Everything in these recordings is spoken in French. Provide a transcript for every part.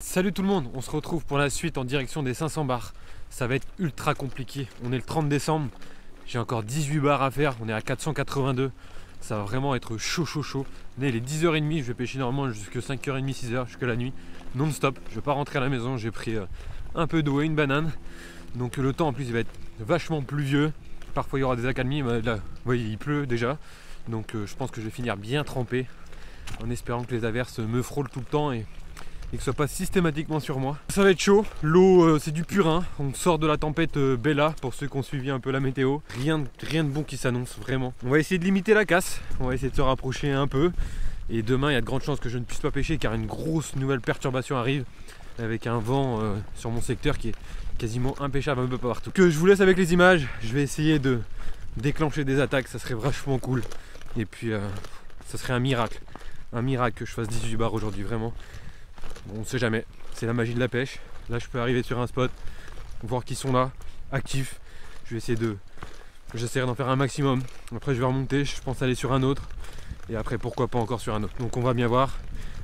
Salut tout le monde, on se retrouve pour la suite en direction des 500 bars. Ça va être ultra compliqué, on est le 30 décembre, j'ai encore 18 bars à faire, on est à 482. Ça va vraiment être chaud. Il est 10h30, je vais pêcher normalement jusqu'à 5h30, 6h, jusqu'à la nuit, non-stop. Je vais pas rentrer à la maison, j'ai pris un peu d'eau et une banane. Donc le temps en plus il va être vachement pluvieux. Parfois il y aura des accalmies, mais là vous voyez il pleut déjà. Donc je pense que je vais finir bien trempé, en espérant que les averses me frôlent tout le temps et que ce soit pas systématiquement sur moi. Ça va être chaud, l'eau c'est du purin, on sort de la tempête Bella pour ceux qui ont suivi un peu la météo. Rien de bon qui s'annonce vraiment. On va essayer de limiter la casse, on va essayer de se rapprocher un peu. Et demain il y a de grandes chances que je ne puisse pas pêcher car une grosse nouvelle perturbation arrive avec un vent sur mon secteur qui est quasiment impêchable un peu partout. Que je vous laisse avec les images, je vais essayer de déclencher des attaques, ça serait vachement cool. Et puis ça serait un miracle que je fasse 18 bars aujourd'hui, vraiment. Bon, on sait jamais, c'est la magie de la pêche. Là je peux arriver sur un spot, voir qu'ils sont là, actifs. Je vais essayer j'essaierai d'en faire un maximum. Après je vais remonter, je pense aller sur un autre. Et après pourquoi pas encore sur un autre. Donc on va bien voir.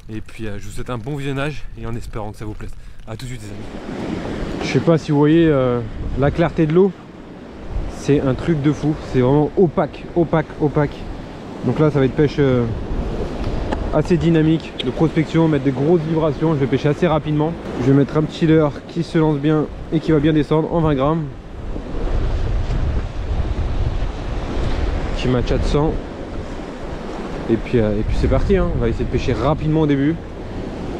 Et puis je vous souhaite un bon visionnage et en espérant que ça vous plaise. A tout de suite les amis. Je sais pas si vous voyez la clarté de l'eau. C'est un truc de fou, c'est vraiment opaque. Donc là ça va être pêche assez dynamique de prospection, mettre des grosses vibrations. Je vais pêcher assez rapidement. Je vais mettre un petit leurre qui se lance bien et qui va bien descendre en 20 grammes. Petit match à 100. Et puis c'est parti, hein. On va essayer de pêcher rapidement au début.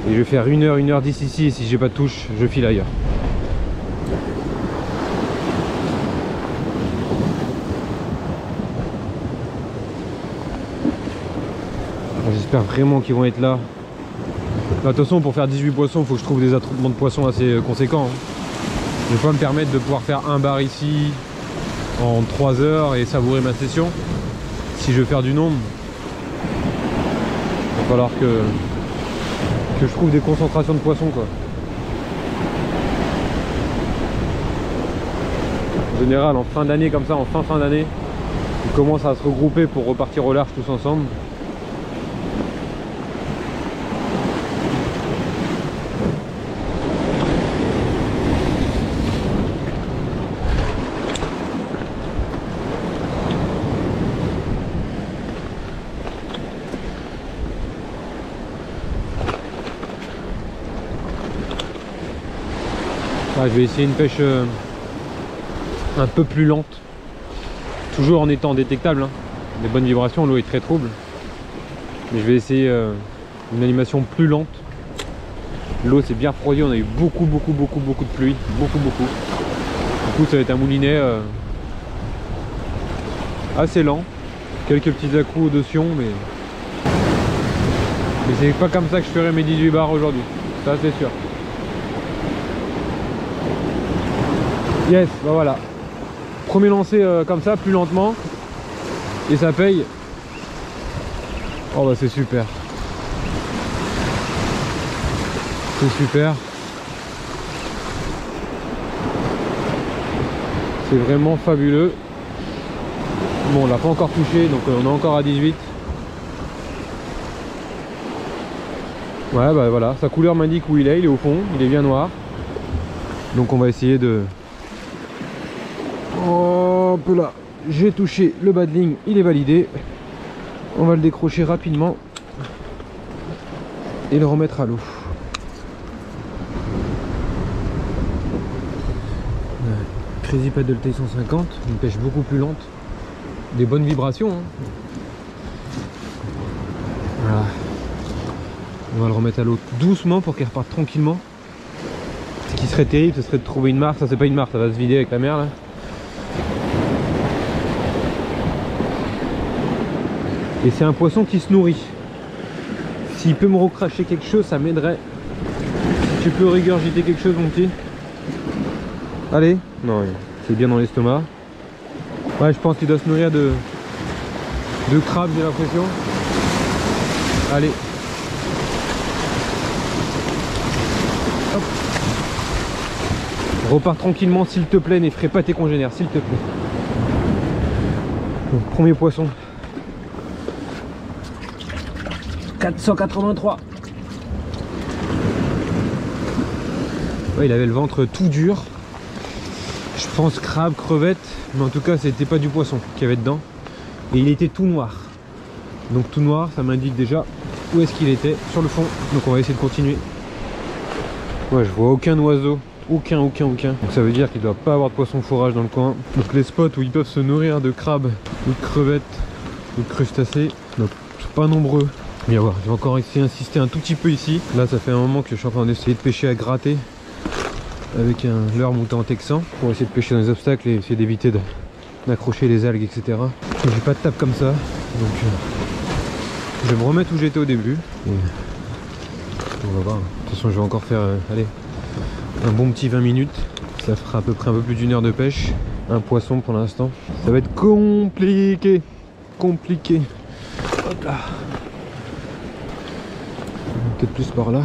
Et je vais faire 1h10 ici. Et si j'ai pas de touche, je file ailleurs. J'espère vraiment qu'ils vont être là. De toute façon, pour faire 18 poissons, il faut que je trouve des attroupements de poissons assez conséquents. Je ne vais pas me permettre de pouvoir faire un bar ici en 3 heures et savourer ma session. Si je veux faire du nombre, il va falloir que je trouve des concentrations de poissons, quoi. En général, en fin d'année comme ça, en fin d'année, ils commencent à se regrouper pour repartir au large tous ensemble. Je vais essayer une pêche un peu plus lente, toujours en étant détectable, hein. Des bonnes vibrations, l'eau est très trouble, mais je vais essayer une animation plus lente. L'eau s'est bien refroidie, on a eu beaucoup de pluie, beaucoup. Du coup ça va être un moulinet assez lent, quelques petits à-coups de sion, mais c'est pas comme ça que je ferai mes 18 bars aujourd'hui, ça c'est sûr. Yes, bah voilà. Premier lancé comme ça, plus lentement. Et ça paye. Oh bah c'est super. C'est super. C'est vraiment fabuleux. Bon, on l'a pas encore touché, donc on est encore à 18. Ouais, bah voilà. Sa couleur m'indique où il est au fond. Il est bien noir. Donc on va essayer de... Hop là, j'ai touché le bas de ligne, il est validé. On va le décrocher rapidement et le remettre à l'eau. Crazy Paddle T150, une pêche beaucoup plus lente, des bonnes vibrations, hein. Voilà. On va le remettre à l'eau doucement pour qu'il reparte tranquillement. Ce qui serait terrible, ce serait de trouver une marque. Ça c'est pas une marque, ça va se vider avec la mer là. Et c'est un poisson qui se nourrit. S'il peut me recracher quelque chose, ça m'aiderait. Si tu peux régurgiter quelque chose, mon petit. Allez. Non, c'est bien dans l'estomac. Ouais, je pense qu'il doit se nourrir de crabes, j'ai l'impression. Allez. Hop. Repars tranquillement, s'il te plaît, n'effraie pas tes congénères, s'il te plaît. Donc, premier poisson. 483. Ouais, il avait le ventre tout dur. Je pense crabe, crevette, mais en tout cas c'était pas du poisson qu'il y avait dedans. Et il était tout noir. Donc tout noir, ça m'indique déjà où est-ce qu'il était, sur le fond. Donc on va essayer de continuer. Ouais, je vois aucun oiseau. Aucun. Donc ça veut dire qu'il ne doit pas avoir de poisson fourrage dans le coin. Donc les spots où ils peuvent se nourrir de crabes ou de crevettes ou de crustacés, donc pas nombreux. Mais voir, je vais encore essayer d'insister un tout petit peu ici. Là ça fait un moment que je suis en train d'essayer de pêcher à gratter avec un leurre monté en texan pour essayer de pêcher dans les obstacles et essayer d'éviter d'accrocher les algues, etc. J'ai pas de table comme ça, donc je vais me remettre où j'étais au début. Et on va voir. De toute façon je vais encore faire allez, un bon petit 20 minutes. Ça fera à peu près un peu plus d'1 heure de pêche. Un poisson pour l'instant. Ça va être compliqué. Hop là. Peut-être plus par là.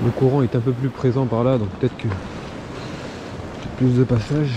Le courant est un peu plus présent par là, donc peut-être que plus de passage.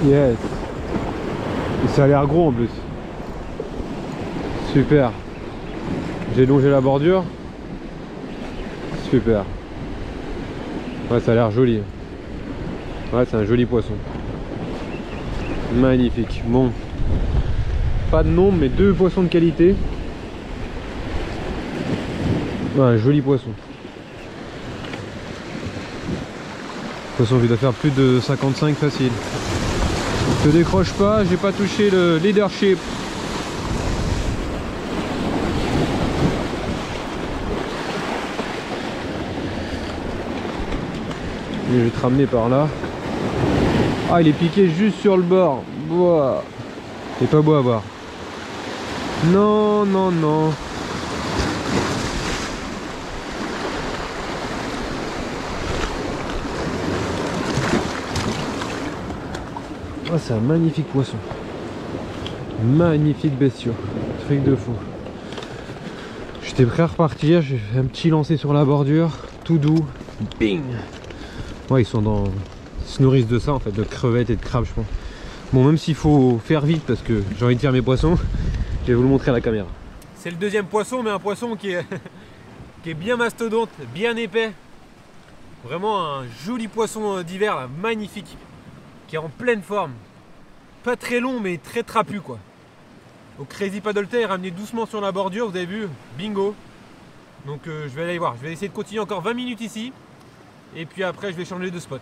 Yes. Et ça a l'air gros en plus. Super. J'ai longé la bordure. Super. Ouais, ça a l'air joli. Ouais, c'est un joli poisson. Magnifique. Bon. Pas de nombre, mais 2 poissons de qualité. Ouais, un joli poisson. Poisson qui doit faire plus de 55 facile. Je décroche pas, j'ai pas touché le leadership. Je vais te ramener par là. Ah, il est piqué juste sur le bord. Boah. C'est pas beau à voir. Non. Ah, c'est un magnifique poisson. Magnifique bestiau. Truc de fou. J'étais prêt à repartir. J'ai fait un petit lancer sur la bordure. Tout doux. Bing. Ouais, ils se nourrissent de ça en fait, de crevettes et de crabes, je pense. Bon, même s'il faut faire vite parce que j'ai envie de faire mes poissons, je vais vous le montrer à la caméra. C'est le deuxième poisson, mais un poisson qui est bien mastodonte, bien épais. Vraiment un joli poisson d'hiver, là, magnifique. Qui est en pleine forme. Pas très long, mais très trapu, quoi. Au Crazy Paddle Tail, ramené doucement sur la bordure, vous avez vu, bingo. Donc je vais aller voir, je vais essayer de continuer encore 20 minutes ici. Et puis après, je vais changer de spot.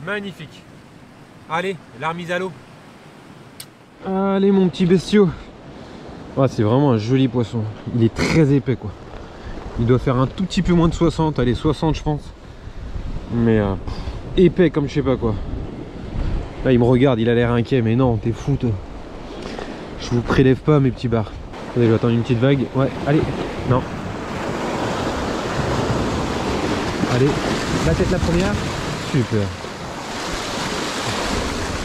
Magnifique. Allez, la remise à l'eau. Allez, mon petit bestiau. Ah, c'est vraiment un joli poisson. Il est très épais, quoi. Il doit faire un tout petit peu moins de 60. Allez, 60, je pense. Mais épais comme je sais pas quoi. Là, il me regarde, il a l'air inquiet. Mais non, t'es fou, toi. Je vous prélève pas, mes petits bars. Attendez, je vais attendre une petite vague. Ouais, allez. Non. Allez, la tête la première. Super.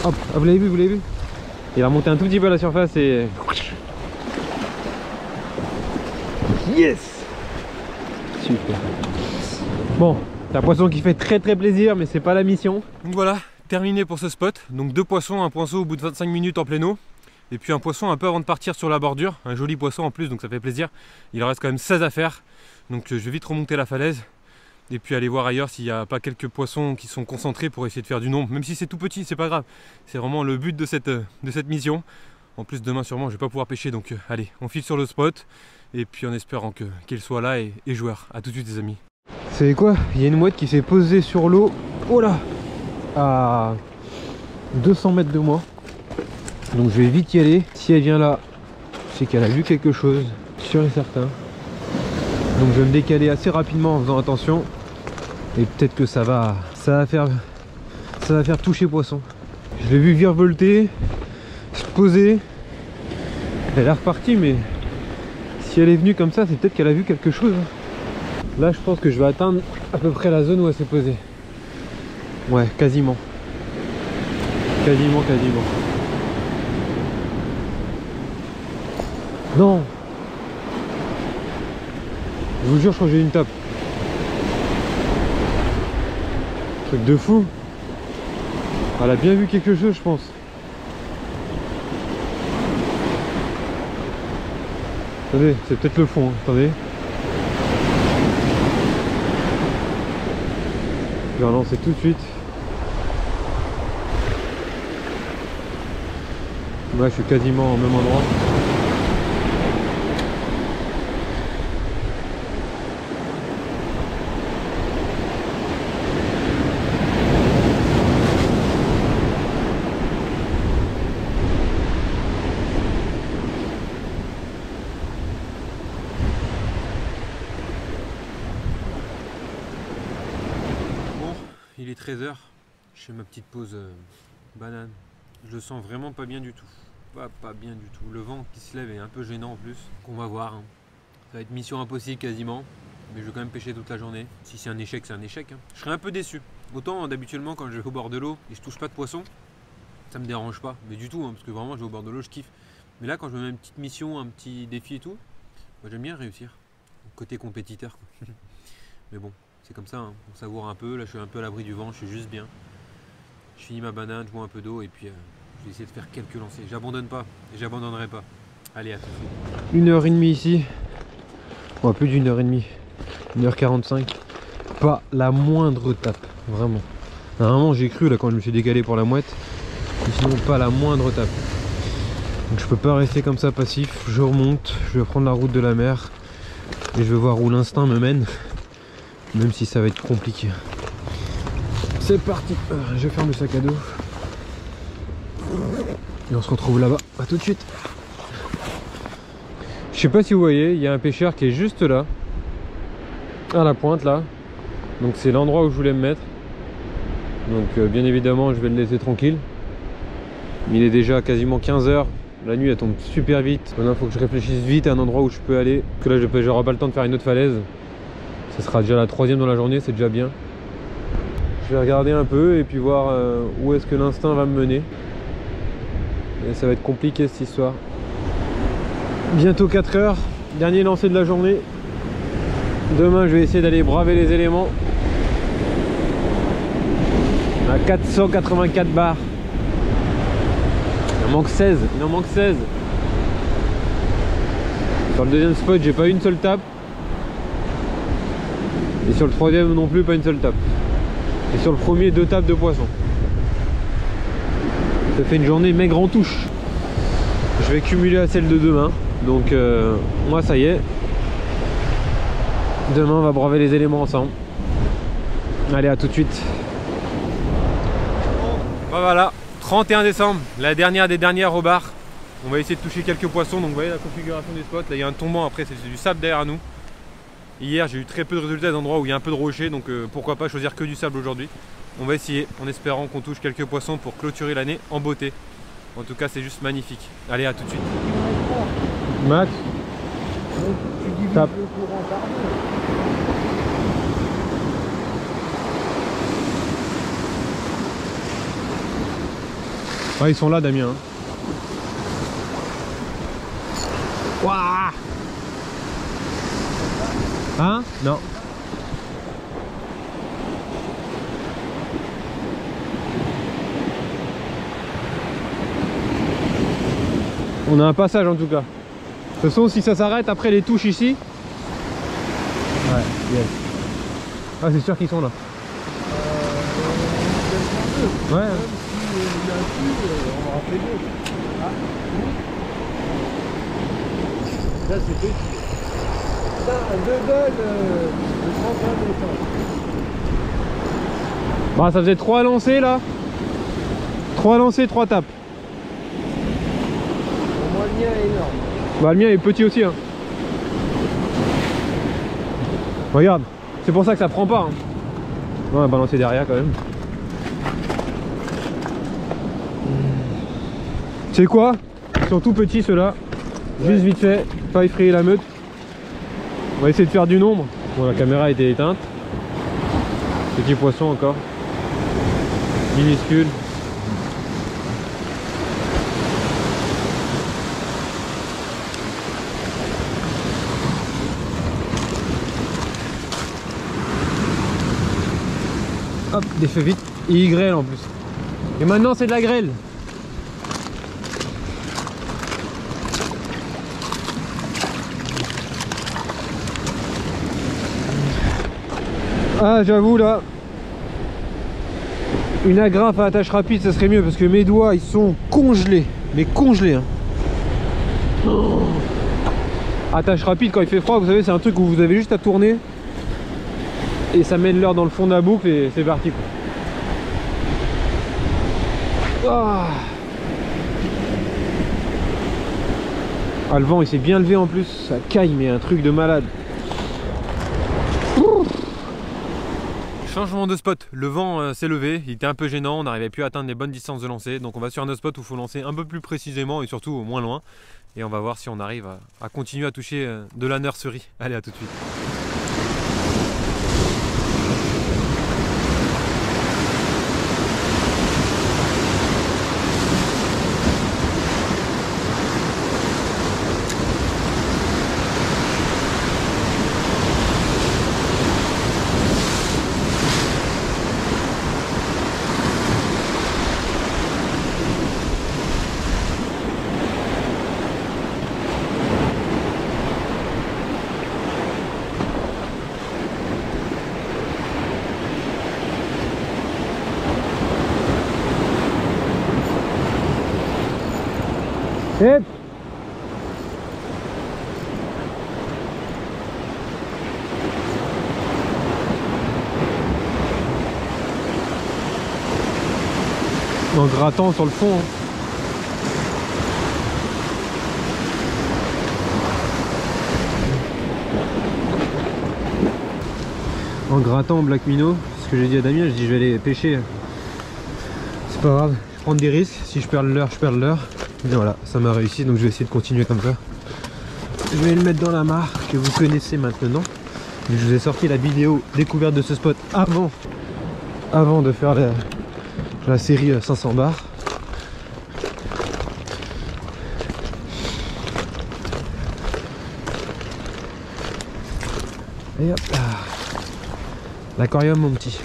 Hop, ah, vous l'avez vu, Il a remonté un tout petit peu à la surface et... Yes. Super. Bon, c'est un poisson qui fait très plaisir, mais c'est pas la mission. Donc voilà, terminé pour ce spot. Donc 2 poissons, un poisson au bout de 25 minutes en pleine eau. Et puis un poisson un peu avant de partir sur la bordure. Un joli poisson en plus, donc ça fait plaisir. Il en reste quand même 16 à faire. Donc je vais vite remonter la falaise. Et puis aller voir ailleurs s'il n'y a pas quelques poissons qui sont concentrés pour essayer de faire du nombre. Même si c'est tout petit, c'est pas grave. C'est vraiment le but de cette mission. En plus demain sûrement je vais pas pouvoir pêcher. Donc allez, on file sur le spot. Et puis en espérant qu'il soit là et joueur. A tout de suite les amis. Vous savez quoi? Il y a une mouette qui s'est posée sur l'eau. Oh là, à 200 mètres de moi. Donc je vais vite y aller. Si elle vient là, c'est qu'elle a vu quelque chose, sûr et certain. Donc je vais me décaler assez rapidement en faisant attention. Et peut-être que ça va faire toucher poisson. Je l'ai vu virevolter, se poser. Elle est repartie, mais si elle est venue comme ça, c'est peut-être qu'elle a vu quelque chose. Là, je pense que je vais atteindre à peu près la zone où elle s'est posée. Ouais, quasiment. Quasiment. Non! Je vous jure, je crois que j'ai une tape. Truc de fou. Elle a bien vu quelque chose, je pense. Attendez, c'est peut-être le fond, hein. Attendez. Je vais relancer tout de suite. Moi, je suis quasiment au même endroit. Il est 13 h, je fais ma petite pause banane. Je le sens vraiment pas bien du tout. Pas bien du tout. Le vent qui se lève est un peu gênant en plus. Donc on va voir. Hein. Ça va être mission impossible quasiment. Mais je vais quand même pêcher toute la journée. Si c'est un échec, c'est un échec. Hein. Je serais un peu déçu. Autant d'habituellement quand je vais au bord de l'eau et je touche pas de poisson, ça me dérange pas. Mais du tout, hein, parce que vraiment je vais au bord de l'eau, je kiffe. Mais là quand je me mets une petite mission, un petit défi et tout, moi j'aime bien réussir. Côté compétiteur. Mais bon. C'est comme ça, hein. On savoure un peu, là je suis un peu à l'abri du vent, je suis juste bien. Je finis ma banane, je bois un peu d'eau et puis je vais essayer de faire quelques lancers. J'abandonne pas et j'abandonnerai pas. Allez, à tout de suite. 1h30 ici. Oh, plus d'1h30. 1h45. Pas la moindre tape, vraiment. Normalement j'ai cru là quand je me suis décalé pour la mouette. Mais sinon pas la moindre tape. Donc je peux pas rester comme ça passif. Je remonte, je vais prendre la route de la mer. Et je vais voir où l'instinct me mène. Même si ça va être compliqué. C'est parti. Je ferme le sac à dos. Et on se retrouve là-bas. A tout de suite. Je sais pas si vous voyez, il y a un pêcheur qui est juste là. À la pointe là. Donc c'est l'endroit où je voulais me mettre. Donc bien évidemment je vais le laisser tranquille. Il est déjà quasiment 15 h. La nuit elle tombe super vite. Maintenant il faut que je réfléchisse vite à un endroit où je peux aller. Parce que là j'aurai pas le temps de faire une autre falaise. Ce sera déjà la 3e dans la journée, c'est déjà bien. Je vais regarder un peu et puis voir où est-ce que l'instinct va me mener. Et ça va être compliqué cette histoire. Bientôt 4 h, dernier lancer de la journée. Demain je vais essayer d'aller braver les éléments. À 484 bars. Il en manque 16, il en manque 16. Sur le deuxième spot j'ai pas une seule tape. Et sur le 3e non plus pas une seule tape. Et sur le premier 2 tapes de poisson. Ça fait une journée maigre en touche. Je vais cumuler à celle de demain. Donc moi ça y est. Demain on va braver les éléments ensemble. Allez, à tout de suite. Bon, voilà, 31 décembre, la dernière des dernières au bar. On va essayer de toucher quelques poissons. Donc vous voyez la configuration des spots. Là il y a un tombant, après c'est du sable derrière nous. Hier j'ai eu très peu de résultats d'endroits où il y a un peu de rochers, donc pourquoi pas choisir que du sable aujourd'hui. On va essayer en espérant qu'on touche quelques poissons pour clôturer l'année en beauté. En tout cas c'est juste magnifique. Allez, à tout de suite. Max, tu divises le courant par deux. Ah, ils sont là, Damien. Ouah. Hein? Non. On a un passage en tout cas. De toute façon, si ça s'arrête après les touches ici. Ouais, yes. Ah, c'est sûr qu'ils sont là. Ouais. On va rentrer deux. Ah. Là, c'est petit. Ça, 2 balles de 31 décembre. Bah, ça faisait 3 lancers là. 3 lancers, 3 tapes. Moi, le mien est énorme. Bah, le mien est petit aussi. Hein. Regarde, c'est pour ça que ça prend pas. Hein. On va balancer derrière quand même. C'est quoi? Ils sont tout petits ceux-là. Juste vite fait, pas effrayer la meute. On va essayer de faire du nombre. Bon, la caméra a été éteinte. Petit poisson encore. Minuscule. Hop, des feux vite. Et il grêle en plus. Et maintenant c'est de la grêle. Ah, j'avoue là, une agrafe à attache rapide ça serait mieux parce que mes doigts ils sont congelés. Mais congelés hein. Oh. Attache rapide quand il fait froid, vous savez, c'est un truc où vous avez juste à tourner et ça mène l'heure dans le fond de la boucle et c'est parti quoi. Ah, ah, le vent il s'est bien levé en plus, ça caille mais un truc de malade. Changement de spot, le vent s'est levé, il était un peu gênant, on n'arrivait plus à atteindre les bonnes distances de lancer, donc on va sur un autre spot où il faut lancer un peu plus précisément et surtout moins loin, et on va voir si on arrive à continuer à toucher de la nurserie. Allez, à tout de suite. Hep. En grattant sur le fond. Hein. En grattant Black Minnow, c'est ce que j'ai dit à Damien, je dis je vais aller pêcher. C'est pas grave, je vais prendre des risques, si je perds le leurre, je perds le leurre. Et voilà, ça m'a réussi, donc je vais essayer de continuer comme ça. Je vais le mettre dans la mare que vous connaissez maintenant. Je vous ai sorti la vidéo découverte de ce spot avant de faire la série 500 bars. Et hop là. L'aquarium mon petit.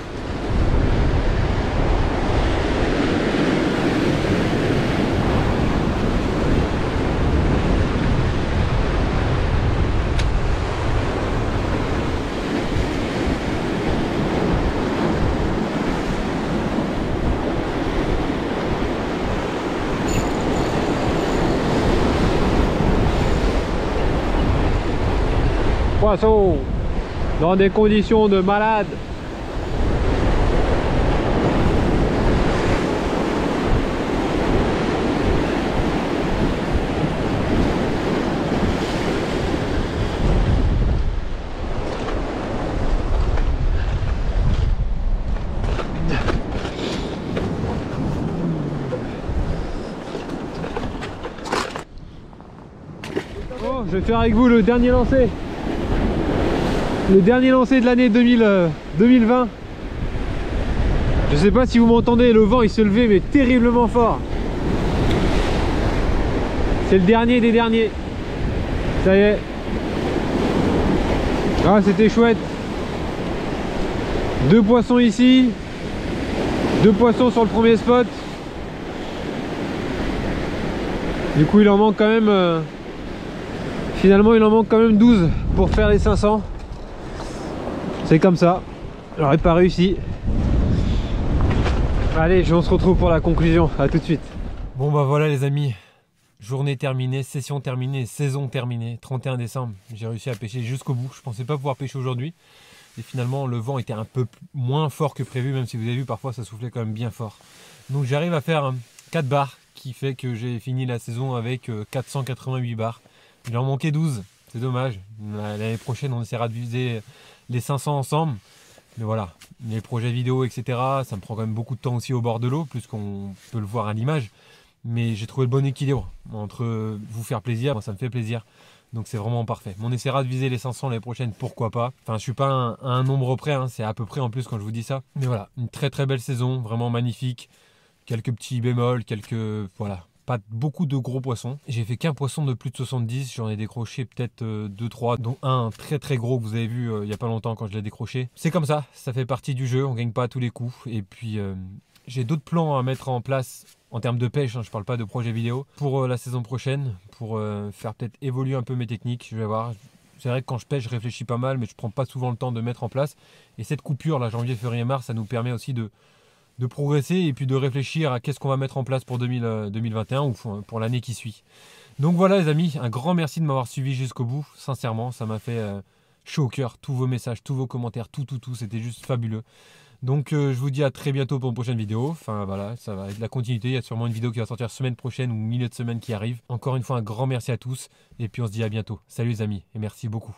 Poisson dans des conditions de malade. Bon, je vais faire avec vous le dernier lancer. Le dernier lancer de l'année 2020. Je sais pas si vous m'entendez, le vent il se levait mais terriblement fort. C'est le dernier des derniers. Ça y est. Ah, c'était chouette. 2 poissons ici. 2 poissons sur le premier spot. Du coup il en manque quand même finalement il en manque quand même 12 pour faire les 500. C'est comme ça, j'aurais pas réussi. Allez, on se retrouve pour la conclusion, à tout de suite. Bon bah voilà les amis, journée terminée, session terminée, saison terminée, 31 décembre. J'ai réussi à pêcher jusqu'au bout, je pensais pas pouvoir pêcher aujourd'hui. Et finalement le vent était un peu moins fort que prévu, même si vous avez vu parfois ça soufflait quand même bien fort. Donc j'arrive à faire 4 bars, qui fait que j'ai fini la saison avec 488 bars. Il en manquait 12, c'est dommage. L'année prochaine, on essaiera de viser les 500 ensemble. Mais voilà, les projets vidéo, etc., ça me prend quand même beaucoup de temps aussi au bord de l'eau, plus qu'on peut le voir à l'image. Mais j'ai trouvé le bon équilibre entre vous faire plaisir, moi ça me fait plaisir. Donc c'est vraiment parfait. On essaiera de viser les 500 l'année prochaine, pourquoi pas. Enfin, je suis pas à un nombre près, hein, c'est à peu près en plus quand je vous dis ça. Mais voilà, une très très belle saison, vraiment magnifique. Quelques petits bémols, voilà, pas beaucoup de gros poissons. J'ai fait qu'un poisson de plus de 70, j'en ai décroché peut-être 2-3, dont un très très gros que vous avez vu il n'y a pas longtemps quand je l'ai décroché. C'est comme ça fait partie du jeu, on gagne pas à tous les coups. Et puis j'ai d'autres plans à mettre en place en termes de pêche, hein, je parle pas de projet vidéo, pour la saison prochaine, pour faire peut-être évoluer un peu mes techniques, je vais voir. C'est vrai que quand je pêche, je réfléchis pas mal, mais je prends pas souvent le temps de mettre en place. Et cette coupure, là, janvier, février, mars, ça nous permet aussi de progresser et puis de réfléchir à qu'est-ce qu'on va mettre en place pour 2021 ou pour l'année qui suit. Donc voilà les amis, un grand merci de m'avoir suivi jusqu'au bout. Sincèrement, ça m'a fait chaud au cœur. Tous vos messages, tous vos commentaires, tout, c'était juste fabuleux. Donc je vous dis à très bientôt pour une prochaine vidéo. Enfin voilà, ça va être la continuité. Il y a sûrement une vidéo qui va sortir semaine prochaine ou milieu de semaine qui arrive. Encore une fois, un grand merci à tous. Et puis on se dit à bientôt. Salut les amis et merci beaucoup.